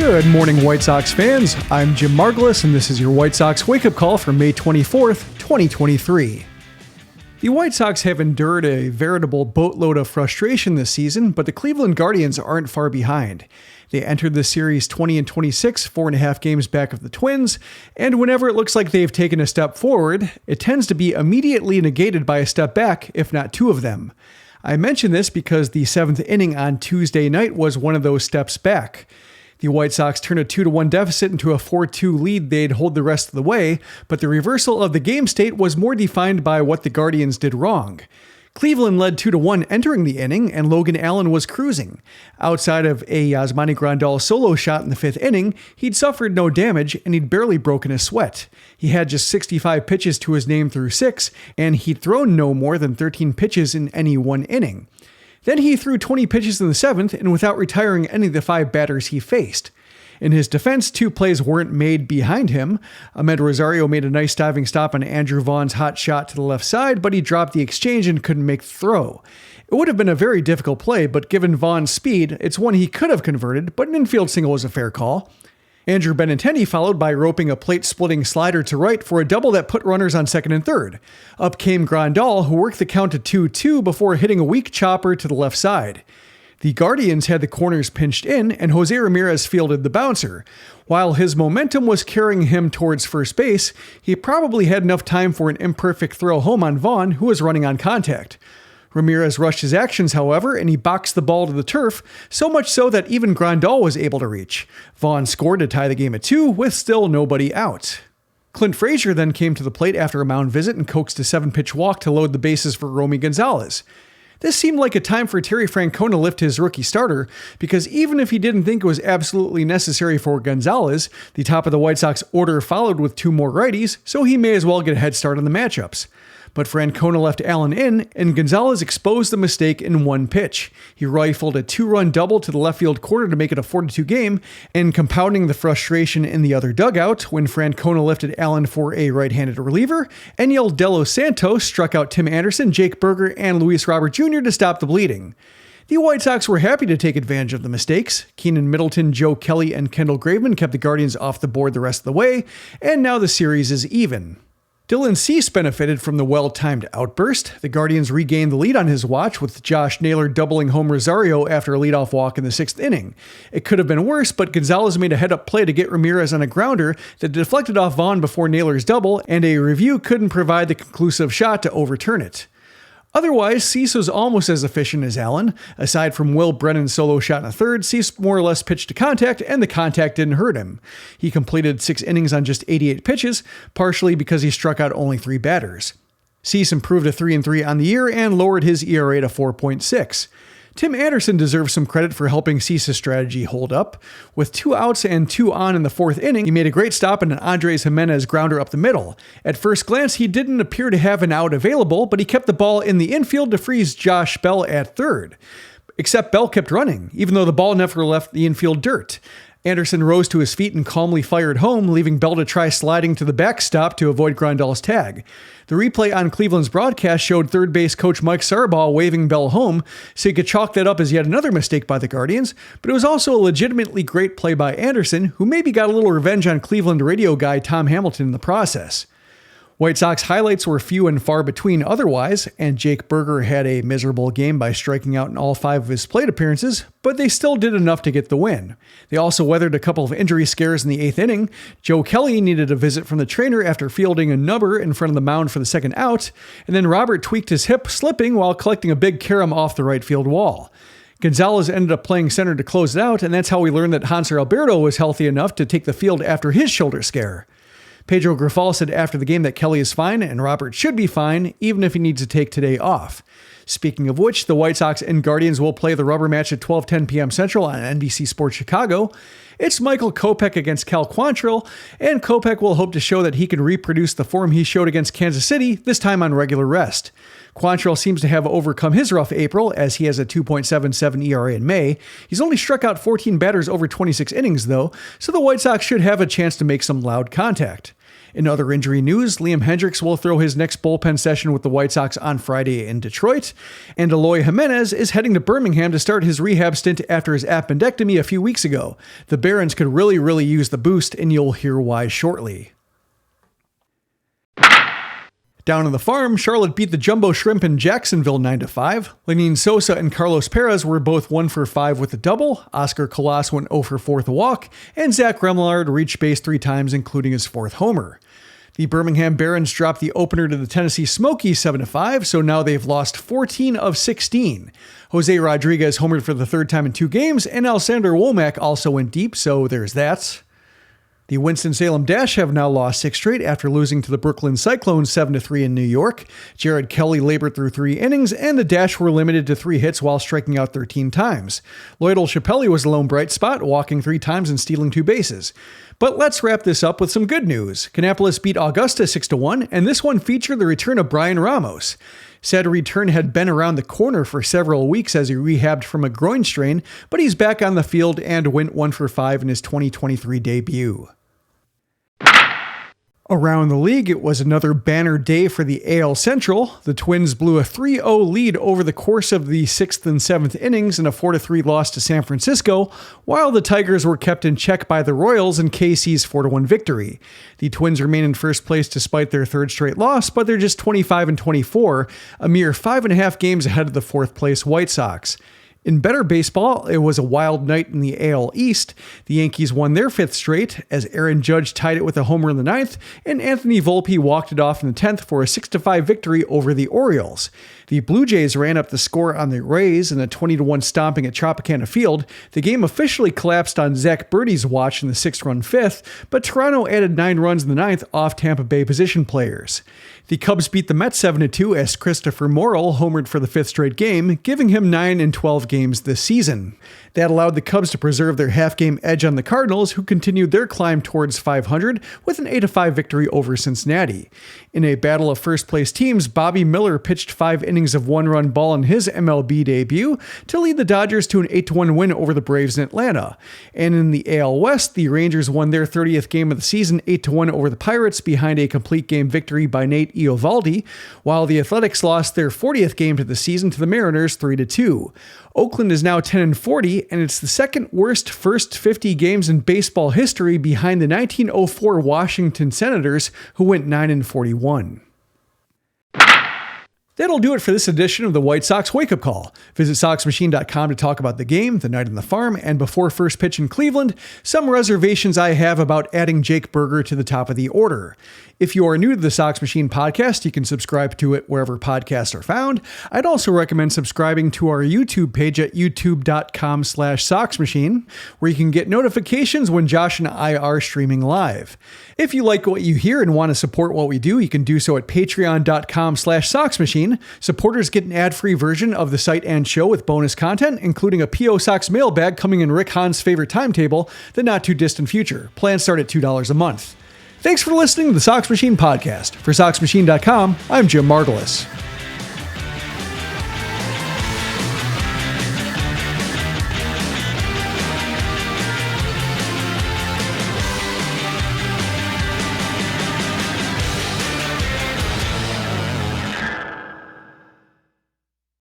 Good morning, White Sox fans. I'm Jim Margulis, and this is your White Sox wake-up call for May 24th, 2023. The White Sox have endured a veritable boatload of frustration this season, but the Cleveland Guardians aren't far behind. They entered the series 20-26, 4.5 games back of the Twins, and whenever it looks like they've taken a step forward, it tends to be immediately negated by a step back, if not two of them. I mention this because the 7th inning on Tuesday night was one of those steps back. The White Sox turned a 2-1 deficit into a 4-2 lead they'd hold the rest of the way, but the reversal of the game state was more defined by what the Guardians did wrong. Cleveland led 2-1 entering the inning, and Logan Allen was cruising. Outside of a Yasmani Grandal solo shot in the 5th inning, he'd suffered no damage, and he'd barely broken a sweat. He had just 65 pitches to his name through 6, and he'd thrown no more than 13 pitches in any one inning. Then he threw 20 pitches in the 7th, and without retiring any of the 5 batters he faced. In his defense, 2 plays weren't made behind him. Ahmed Rosario made a nice diving stop on Andrew Vaughn's hot shot to the left side, but he dropped the exchange and couldn't make the throw. It would have been a very difficult play, but given Vaughn's speed, it's one he could have converted, but an infield single was a fair call. Andrew Benintendi followed by roping a plate-splitting slider to right for a double that put runners on second and third. Up came Grandal, who worked the count to 2-2 before hitting a weak chopper to the left side. The Guardians had the corners pinched in, and Jose Ramirez fielded the bouncer. While his momentum was carrying him towards first base, he probably had enough time for an imperfect throw home on Vaughn, who was running on contact. Ramirez rushed his actions, however, and he boxed the ball to the turf, so much so that even Grandal was able to reach. Vaughn scored to tie the game at 2, with still nobody out. Clint Frazier then came to the plate after a mound visit and coaxed a 7-pitch walk to load the bases for Romy Gonzalez. This seemed like a time for Terry Francona to lift his rookie starter, because even if he didn't think it was absolutely necessary for Gonzalez, the top of the White Sox order followed with 2 more righties, so he may as well get a head start on the matchups. But Francona left Allen in, and Gonzalez exposed the mistake in 1 pitch. He rifled a 2-run double to the left field corner to make it a 4-2 game, and compounding the frustration in the other dugout, when Francona lifted Allen for a right-handed reliever, Eniel De Los Santos struck out Tim Anderson, Jake Berger, and Luis Robert Jr. to stop the bleeding. The White Sox were happy to take advantage of the mistakes. Keenan Middleton, Joe Kelly, and Kendall Graveman kept the Guardians off the board the rest of the way, and now the series is even. Dylan Cease benefited from the well-timed outburst. The Guardians regained the lead on his watch, with Josh Naylor doubling home Rosario after a leadoff walk in the 6th inning. It could have been worse, but Gonzalez made a head-up play to get Ramirez on a grounder that deflected off Vaughn before Naylor's double, and a review couldn't provide the conclusive shot to overturn it. Otherwise, Cease was almost as efficient as Allen. Aside from Will Brennan's solo shot in the 3rd, Cease more or less pitched to contact, and the contact didn't hurt him. He completed 6 innings on just 88 pitches, partially because he struck out only 3 batters. Cease improved to 3-3 on the year and lowered his ERA to 4.6. Tim Anderson deserves some credit for helping Cease's strategy hold up. With 2 outs and 2 on in the 4th inning, he made a great stop on an Andres Jimenez grounder up the middle. At first glance, he didn't appear to have an out available, but he kept the ball in the infield to freeze Josh Bell at 3rd. Except Bell kept running, even though the ball never left the infield dirt. Anderson rose to his feet and calmly fired home, leaving Bell to try sliding to the backstop to avoid Grandal's tag. The replay on Cleveland's broadcast showed third base coach Mike Sarabal waving Bell home, so you could chalk that up as yet another mistake by the Guardians, but it was also a legitimately great play by Anderson, who maybe got a little revenge on Cleveland radio guy Tom Hamilton in the process. White Sox highlights were few and far between otherwise, and Jake Berger had a miserable game by striking out in all 5 of his plate appearances, but they still did enough to get the win. They also weathered a couple of injury scares in the 8th inning. Joe Kelly needed a visit from the trainer after fielding a nubber in front of the mound for the 2nd out, and then Robert tweaked his hip, slipping while collecting a big carom off the right field wall. Gonzalez ended up playing center to close it out, and that's how we learned that Hanser Alberto was healthy enough to take the field after his shoulder scare. Pedro Grifol said after the game that Kelly is fine and Robert should be fine, even if he needs to take today off. Speaking of which, the White Sox and Guardians will play the rubber match at 12:10 p.m. Central on NBC Sports Chicago. It's Michael Kopech against Cal Quantrill, and Kopech will hope to show that he can reproduce the form he showed against Kansas City, this time on regular rest. Quantrill seems to have overcome his rough April, as he has a 2.77 ERA in May. He's only struck out 14 batters over 26 innings, though, so the White Sox should have a chance to make some loud contact. In other injury news, Liam Hendriks will throw his next bullpen session with the White Sox on Friday in Detroit, and Eloy Jimenez is heading to Birmingham to start his rehab stint after his appendectomy a few weeks ago. The Barons could really use the boost, and you'll hear why shortly. Down on the farm, Charlotte beat the Jumbo Shrimp in Jacksonville 9-5. Lenin Sosa and Carlos Perez were both 1 for 5 with a double. Oscar Colas went 0 for 4 with a walk, and Zach Remillard reached base 3 times, including his 4th homer. The Birmingham Barons dropped the opener to the Tennessee Smokies 7-5, so now they've lost 14 of 16. Jose Rodriguez homered for the 3rd time in 2 games, and Alexander Womack also went deep, so there's that. The Winston-Salem Dash have now lost 6 straight after losing to the Brooklyn Cyclones 7-3 in New York. Jared Kelly labored through 3 innings, and the Dash were limited to 3 hits while striking out 13 times. Lloyd Olshapelli was the lone bright spot, walking 3 times and stealing 2 bases. But let's wrap this up with some good news. Kannapolis beat Augusta 6-1, and this one featured the return of Bryan Ramos. Said return had been around the corner for several weeks as he rehabbed from a groin strain, but he's back on the field and went 1 for 5 in his 2023 debut. Around the league, it was another banner day for the AL Central. The Twins blew a 3-0 lead over the course of the 6th and 7th innings in a 4-3 loss to San Francisco, while the Tigers were kept in check by the Royals in KC's 4-1 victory. The Twins remain in first place despite their 3rd straight loss, but they're just 25-24, a mere 5.5 games ahead of the 4th place White Sox. In better baseball, it was a wild night in the AL East. The Yankees won their 5th straight as Aaron Judge tied it with a homer in the 9th, and Anthony Volpe walked it off in the 10th for a 6-5 victory over the Orioles. The Blue Jays ran up the score on the Rays in a 20-1 stomping at Tropicana Field. The game officially collapsed on Zach Birdie's watch in the 6th-run 5th, but Toronto added 9 runs in the 9th off Tampa Bay position players. The Cubs beat the Mets 7-2 as Christopher Morel homered for the 5th straight game, giving him 9 in 12 games this season. That allowed the Cubs to preserve their half-game edge on the Cardinals, who continued their climb towards 500 with an 8-5 victory over Cincinnati. In a battle of first-place teams, Bobby Miller pitched 5 innings of 1-run ball in his MLB debut to lead the Dodgers to an 8-1 win over the Braves in Atlanta. And in the AL West, the Rangers won their 30th game of the season 8-1 over the Pirates behind a complete game victory by Nate Eovaldi, while the Athletics lost their 40th game to the season to the Mariners 3-2. Oakland is now 10-40, and it's the 2nd worst first 50 games in baseball history behind the 1904 Washington Senators, who went 9-41. That'll do it for this edition of the White Sox Wake Up Call. Visit SoxMachine.com to talk about the game, the night on the farm, and before first pitch in Cleveland, some reservations I have about adding Jake Burger to the top of the order. If you are new to the Sox Machine podcast, you can subscribe to it wherever podcasts are found. I'd also recommend subscribing to our YouTube page at youtube.com/SoxMachine, where you can get notifications when Josh and I are streaming live. If you like what you hear and want to support what we do, you can do so at patreon.com/SoxMachine. Supporters get an ad-free version of the site and show with bonus content, including a P.O. Sox mailbag coming in Rick Hahn's favorite timetable, the not-too-distant future. Plans start at $2 a month. Thanks for listening to the Sox Machine podcast. For SoxMachine.com, I'm Jim Margulis.